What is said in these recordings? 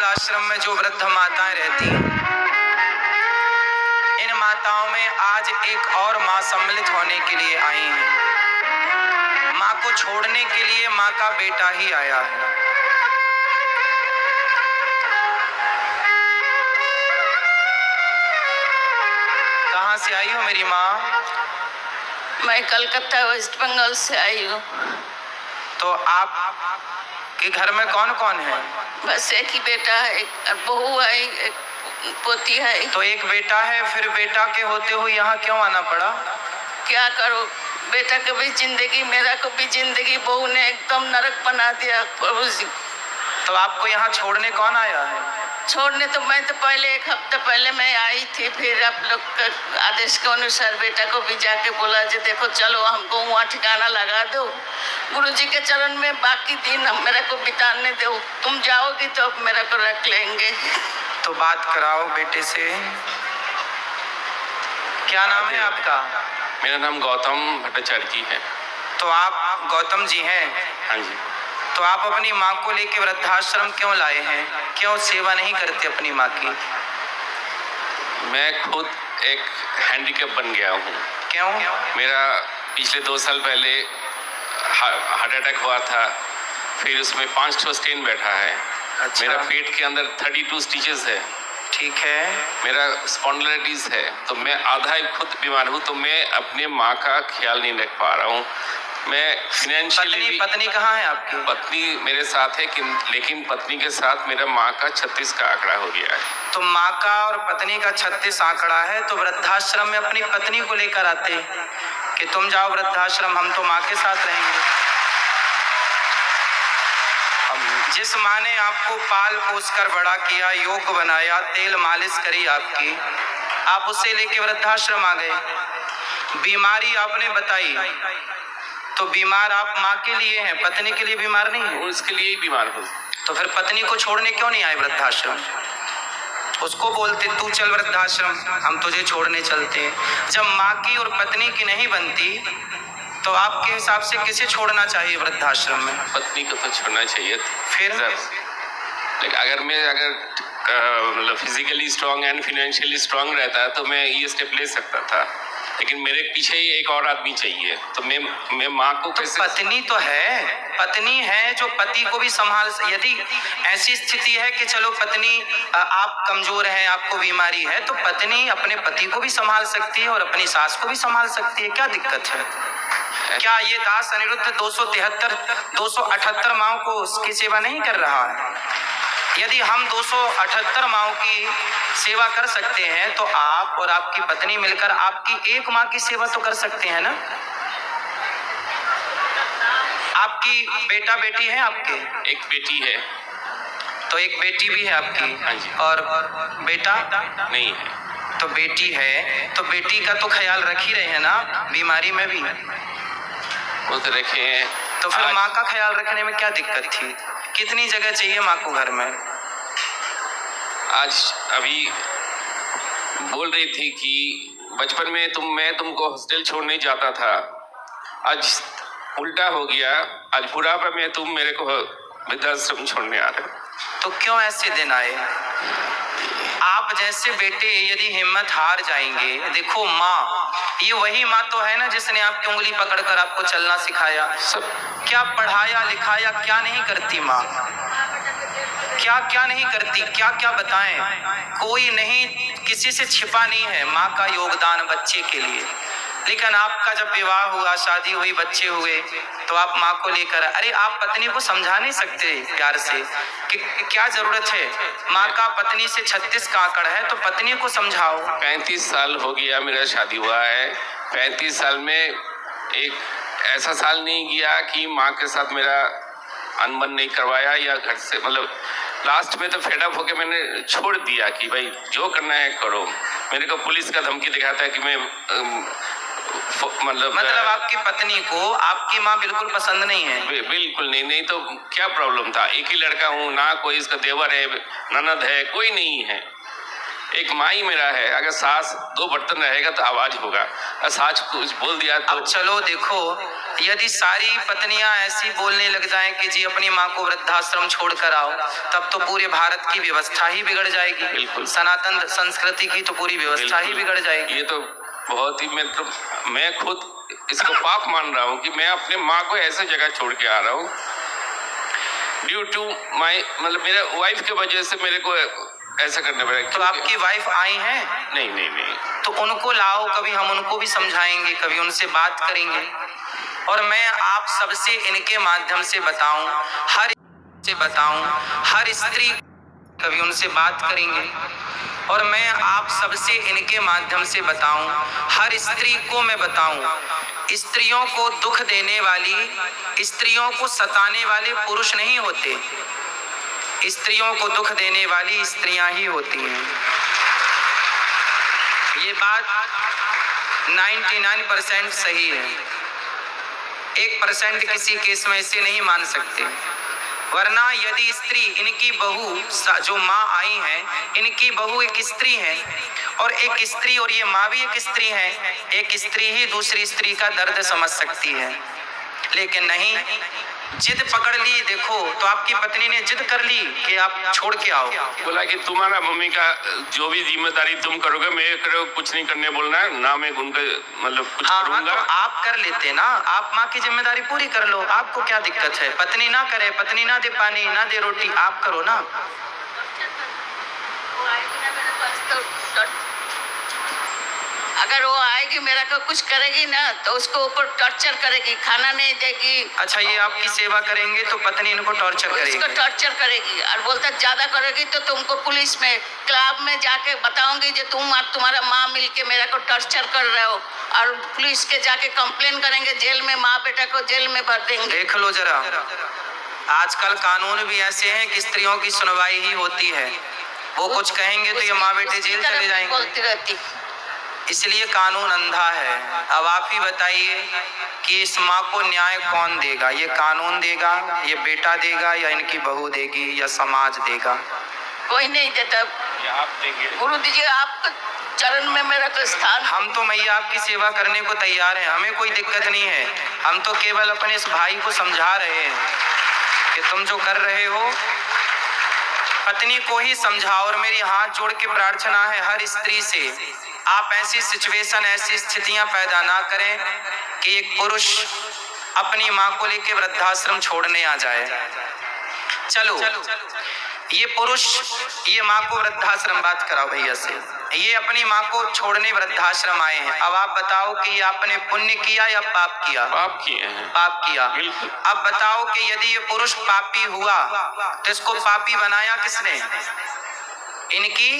आश्रम में जो वृद्ध माताएं रहती हैं, इन माताओं में आज एक और माँ सम्मिलित होने के लिए आई हैं। माँ को छोड़ने के लिए माँ का बेटा ही आया है। कहाँ से आई हो मेरी माँ? मैं कलकत्ता वेस्ट बंगाल से आई हूँ। तो आप के घर में कौन कौन है? बस एक ही बेटा है, एक बहू है, एक पोती है। तो एक बेटा है, फिर बेटा के होते हुए यहाँ क्यों आना पड़ा? क्या करो, बेटा को भी जिंदगी, मेरा को भी जिंदगी, बहू ने एकदम नरक बना दिया प्रभु जी। तो आपको यहाँ छोड़ने कौन आया है? छोड़ने तो मैं तो पहले एक हफ्ता पहले मैं आई थी, फिर आप लोग के आदेश के अनुसार बेटा को भी जाके बोला जी देखो चलो हमको वहाँ ठिकाना लगा दो, गुरु जी के चरण में बाकी दिन मेरा को बिताने दो, तुम जाओगी तो अब मेरा को रख लेंगे। तो बात कराओ बेटे से। क्या नाम है आपका? मेरा नाम गौतम भट्टाचार्य जी है। तो आप गौतम जी हैं? हाँ जी। तो आप अपनी माँ को लेकर वृद्धाश्रम क्यों लाए हैं? क्यों सेवा नहीं करते अपनी माँ की? मैं खुद एक हैंडीकैप बन गया हूँ। क्यों? मेरा पिछले 2 साल पहले हार्ट अटैक हुआ था, फिर उसमें 5 स्टेन बैठा है। अच्छा। मेरा पेट के अंदर 32 स्टिचेस है। ठीक है। मेरा स्पॉन्डिलाइटिस है, तो मैं आधा ही खुद बीमार हूँ, तो मैं अपने माँ का ख्याल नहीं रख पा रहा हूँ। मैं फाइनेंशियली पत्नी कहाँ है आपकी? पत्नी मेरे साथ है कि लेकिन पत्नी के साथ मेरा माँ का 36 का आंकड़ा हो गया है। तो माँ का और पत्नी का 36 आंकड़ा है, तो वृद्धाश्रम में अपनी पत्नी को लेकर आते कि तुम जाओ वृद्धाश्रम, हम तो माँ के साथ रहेंगे। जिस माँ ने आपको पाल पोस कर बड़ा किया, योग बनाया, तेल मालिश करी आपकी, आप उसे लेके वृद्धाश्रम आ गए। बीमारी आपने बताई, तो बीमार आप माँ के लिए हैं, पत्नी के लिए बीमार नहीं है? उसके लिए ही बीमार हूँ। तो फिर पत्नी को छोड़ने क्यों नहीं आए वृद्धाश्रम? उसको बोलते तू चल वृद्धाश्रम, हम तुझे छोड़ने चलते हैं। जब माँ की और पत्नी की नहीं बनती तो आपके हिसाब से किसे छोड़ना चाहिए वृद्धाश्रम में? पत्नी को तो छोड़ना चाहिए। फिर लेकिन अगर मतलब physically strong and financially strong रहता है तो मैं ये स्टेप ले सकता था, लेकिन मेरे पीछे ही एक और आदमी चाहिए, तो मैं माँ को तो कैसे? पत्नी तो है, पत्नी है जो पति को भी संभाल। यदि ऐसी स्थिति है कि चलो पत्नी आप कमजोर हैं, आपको बीमारी है, तो पत्नी अपने पति को भी संभाल सकती है और अपनी सास को भी संभाल सकती है। क्या दिक्कत है? क्या ये दास अनिरुद्ध 278 माओं को उसकी सेवा नहीं कर रहा है? यदि हम 278 माओं की सेवा कर सकते हैं तो आप और आपकी पत्नी मिलकर आपकी एक माँ की सेवा तो कर सकते हैं ना? आपकी बेटा बेटी है आपके? एक बेटी है। तो एक बेटी भी है आपकी? हाँ जी। और बेटा नहीं है। तो बेटी है, तो बेटी का तो ख्याल रख ही रहे हैं ना बीमारी में भी? वो तो रखे हैं। तो फिर माँ का ख्याल रखने में क्या दिक्कत थी? कितनी जगह चाहिए माँ को घर में? आज अभी बोल रही थी कि बचपन में मैं तुमको हॉस्टल छोड़ने जाता था, आज उल्टा हो गया, आज बुढ़ापे में तुम मेरे को वृद्धाश्रम छोड़ने आ रहे हो। तो क्यों ऐसे दिन आए? आप जैसे बेटे यदि हिम्मत हार जाएंगे, देखो माँ, ये वही माँ तो है ना जिसने आपकी उंगली पकड़कर आपको चलना सिखाया, सब क्या पढ़ाया लिखाया, क्या नहीं करती माँ? क्या क्या नहीं करती, क्या क्या बताएं? कोई नहीं, किसी से छिपा नहीं है माँ का योगदान बच्चे के लिए। लेकिन आपका जब विवाह हुआ, शादी हुई, बच्चे हुए, तो आप माँ को लेकर, अरे आप पत्नी को समझा नहीं सकते प्यार से कि क्या जरूरत है? माँ का पत्नी से 36 का आंकड़ा है, तो पत्नी को समझाओ। 35 साल हो गया मेरा शादी हुआ है। 35 साल में एक ऐसा साल नहीं गया कि माँ के साथ मेरा अनबन नहीं करवाया, या घर से मतलब लास्ट में तो फेड अप होके मैंने छोड़ दिया कि भाई जो करना है करो। मेरे को पुलिस का धमकी दिखाता है कि मैं मतलब आपकी पत्नी को आपकी माँ बिल्कुल पसंद नहीं है? बिल्कुल नहीं तो क्या प्रॉब्लम था? एक ही लड़का हूँ ना, कोई इसका देवर है, ननद है, कोई नहीं है, एक माँ ही मेरा है। अगर सास 2 बर्तन रहेगा तो आवाज होगा, और सास कुछ बोल दिया तो अब चलो देखो, यदि सारी पत्नियां ऐसी बोलने लग जाएं कि जी अपनी माँ को वृद्धाश्रम छोड़कर आओ, तब तो पूरे भारत की व्यवस्था ही बिगड़ जाएगी। बिल्कुल। सनातन संस्कृति की तो पूरी व्यवस्था ही बिगड़ जाएगी। ये तो बहुत ही मैं खुद इसको पाप मान रहा हूँ कि मैं अपने माँ को ऐसे जगह छोड़ के आ रहा हूँ ड्यू टू माई, मतलब मेरे वाइफ के वजह से मेरे को ऐसा करना पड़ा। तो आपकी वाइफ आई हैं? नहीं। तो उनको लाओ, कभी हम उनको भी समझाएंगे, कभी उनसे बात करेंगे। और मैं आप सबसे इनके माध्यम से बताऊं, हर स्त्री, कभी उनसे बात करेंगे। और मैं आप सबसे इनके माध्यम से बताऊं, हर स्त्री को मैं बताऊं, स्त्रियों को दुख देने वाली, स्त्रियों को सताने वाले पुरुष नहीं होते, स्त्रियों को दुख देने वाली स्त्रियां ही होती हैं। ये बात 99% सही है। 1% किसी केस में इसे नहीं मान सकते। वरना यदि स्त्री, इनकी बहू जो माँ आई है, इनकी बहू एक स्त्री है, और एक स्त्री, और ये माँ भी एक स्त्री है, एक स्त्री ही दूसरी स्त्री का दर्द समझ सकती है। लेकिन नहीं, जिद पकड़ ली। देखो, तो आपकी पत्नी ने जिद कर ली कि आप छोड़ के आओ। बोला कि तुम्हारा मम्मी का जो भी जिम्मेदारी तुम करोगे, मैं कुछ नहीं करने बोलना है ना, मैं उनका मतलब कुछ करूंगा। तो आप कर लेते ना, आप माँ की जिम्मेदारी पूरी कर लो, आपको क्या दिक्कत है? पत्नी ना करे, पत्नी ना दे पानी, ना दे रोटी, आप करो ना। अगर वो आएगी मेरा को कुछ करेगी ना, तो उसको ऊपर टॉर्चर करेगी, खाना नहीं देगी। अच्छा, ये आपकी सेवा करेंगे तो पत्नी इनको टॉर्चर करेगी? उसको टॉर्चर करेगी, और बोलता ज्यादा करेगी तो तुमको पुलिस में, क्लब में जाके बताऊंगी जो तुम्हारा माँ मिलके मेरा को टॉर्चर कर रहे हो, और पुलिस के जाके कंप्लेन करेंगे, जेल में माँ बेटा को जेल में भर देंगे। देख लो जरा, आजकल कानून भी ऐसे हैं कि स्त्रियों की सुनवाई ही होती है। वो कुछ कहेंगे तो ये माँ बेटे जेल चले जाएंगे। बोलती रहती, इसलिए कानून अंधा है। अब आप ही बताइए कि इस माँ को न्याय कौन देगा? ये कानून देगा, ये बेटा देगा, या इनकी बहू देगी, या समाज देगा? कोई नहीं देता। आप देंगे गुरु दीजिए, आपका चरण में मेरा तो स्थान। हम तो मैया आपकी सेवा करने को तैयार हैं, हमें कोई दिक्कत नहीं है। हम तो केवल अपने इस भाई को समझा रहे हैं कि तुम जो कर रहे हो, पत्नी को ही समझाओ। और मेरी हाथ जोड़ के प्रार्थना है हर स्त्री से, आप ऐसी सिचुएशन, ऐसी स्थितियां पैदा ना करें कि एक पुरुष अपनी माँ को लेकर वृद्धाश्रम छोड़ने आ जाए। चलो, ये पुरुष ये माँ को वृद्धाश्रम, बात कराओ भैया से, ये अपनी माँ को छोड़ने वृद्धाश्रम आए हैं। अब आप बताओ कि ये आपने पुण्य किया या पाप किया? पाप किए हैं। पाप किया। बिल्कुल। अब बताओ कि यदि ये पुरुष पापी हुआ तो इसको पापी बनाया किसने? इनकी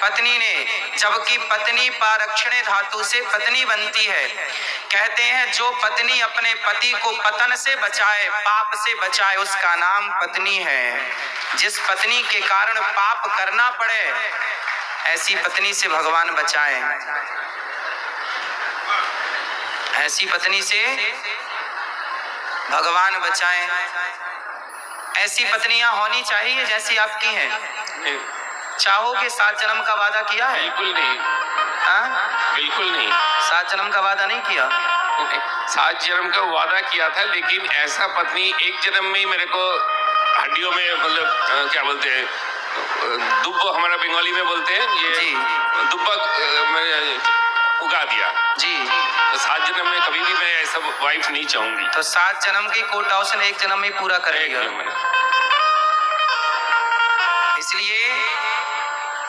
पत्नी ने। जबकि पत्नी पारक्षणे धातु से पत्नी बनती है। कहते हैं जो पत्नी अपने पति को पतन से बचाए, पाप से बचाए, उसका नाम पत्नी है। जिस पत्नी के कारण पाप करना पड़े, ऐसी पत्नी से भगवान बचाए। ऐसी पत्नी से भगवान बचाए। ऐसी पत्नियां होनी चाहिए जैसी आपकी हैं। चाहोगे 7 जन्म का वादा किया है? बिल्कुल नहीं। हाँ? बिल्कुल नहीं। 7 जन्म का वादा नहीं किया? 7 जन्म का वादा किया था, लेकिन ऐसा पत्नी एक जन्म में ही मेरे को हड्डियों में, मतलब क्या बोलते हैं, दुब्बा हमारा बंगाली में बोलते हैं, ये जी। दुब्बा मैंने उगा दिया जी। तो 7 जन्म में कभी भी मैं ऐसा वाइफ नहीं चाहूंगी। तो 7 जन्म की कोटा उसने 1 जन्म में पूरा करेगा। इसलिए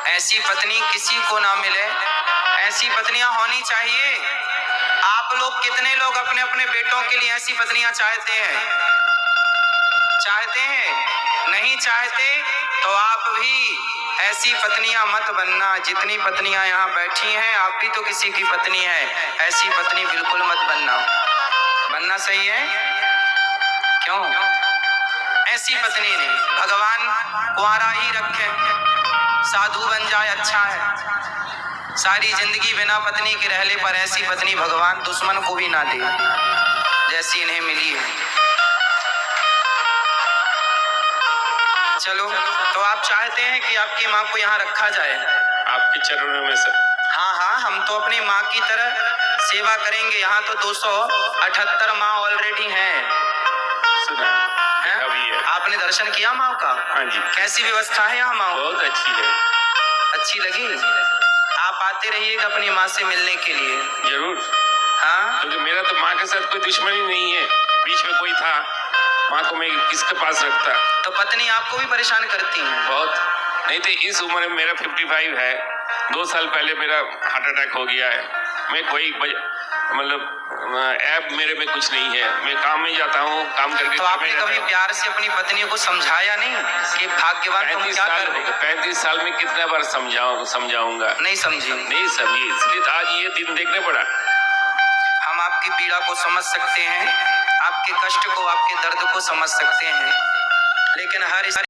ऐसी पत्नी किसी को ना मिले। ऐसी पत्नियां होनी चाहिए। आप लोग कितने लोग अपने अपने बेटों के लिए ऐसी पत्नियां चाहते हैं? चाहते हैं? नहीं चाहते तो आप भी ऐसी पत्नियां मत बनना। जितनी पत्नियां यहाँ बैठी हैं, आप भी तो किसी की पत्नी है। ऐसी पत्नी बिल्कुल मत बनना। बनना सही है? क्यों? ऐसी पत्नी नहीं, भगवान कुंवारा ही रखे, साधु बन जाए, अच्छा है। सारी जिंदगी बिना पत्नी के रहने पर ऐसी पत्नी भगवान दुश्मन को भी ना दे जैसी इन्हें मिली है। चलो, तो आप चाहते हैं कि आपकी माँ को यहाँ रखा जाए? आपके चरणों में सर। हाँ हाँ, हम तो अपनी माँ की तरह सेवा करेंगे। यहाँ तो 278 माँ ऑलरेडी हैं। सुना हैं? अभी है। आपने दर्शन किया माँ का? हाँ जी, कैसी व्यवस्था है यहाँ माँ? बहुत अच्छी है। अच्छी लगी? आप आते रहिएगा अपनी माँ से मिलने के लिए। जरूर, हाँ, क्योंकि मेरा तो माँ के साथ कोई दुश्मनी नहीं है। बीच में कोई था, माँ को मैं किसके पास रखता। तो पत्नी आपको भी परेशान करती है? बहुत, नहीं तो इस उम्र में मेरा 55 है। 2 साल पहले मेरा हार्ट अटैक हो गया है। मैं कोई मतलब ऐप मेरे में कुछ नहीं है। मैं काम में जाता हूँ, काम करके तो आपने कभी प्यार से अपनी पत्नी को समझाया नहीं कि भाग्यवान तुम क्या कर रहे हो? 35 साल में कितना बार समझाऊंगा? नहीं समझी? नहीं समझी, इसलिए तो आज ये दिन देखने पड़ा। हम आपकी पीड़ा को समझ सकते हैं, आपके कष्ट को, आपके दर्द को समझ सकते हैं, लेकिन हर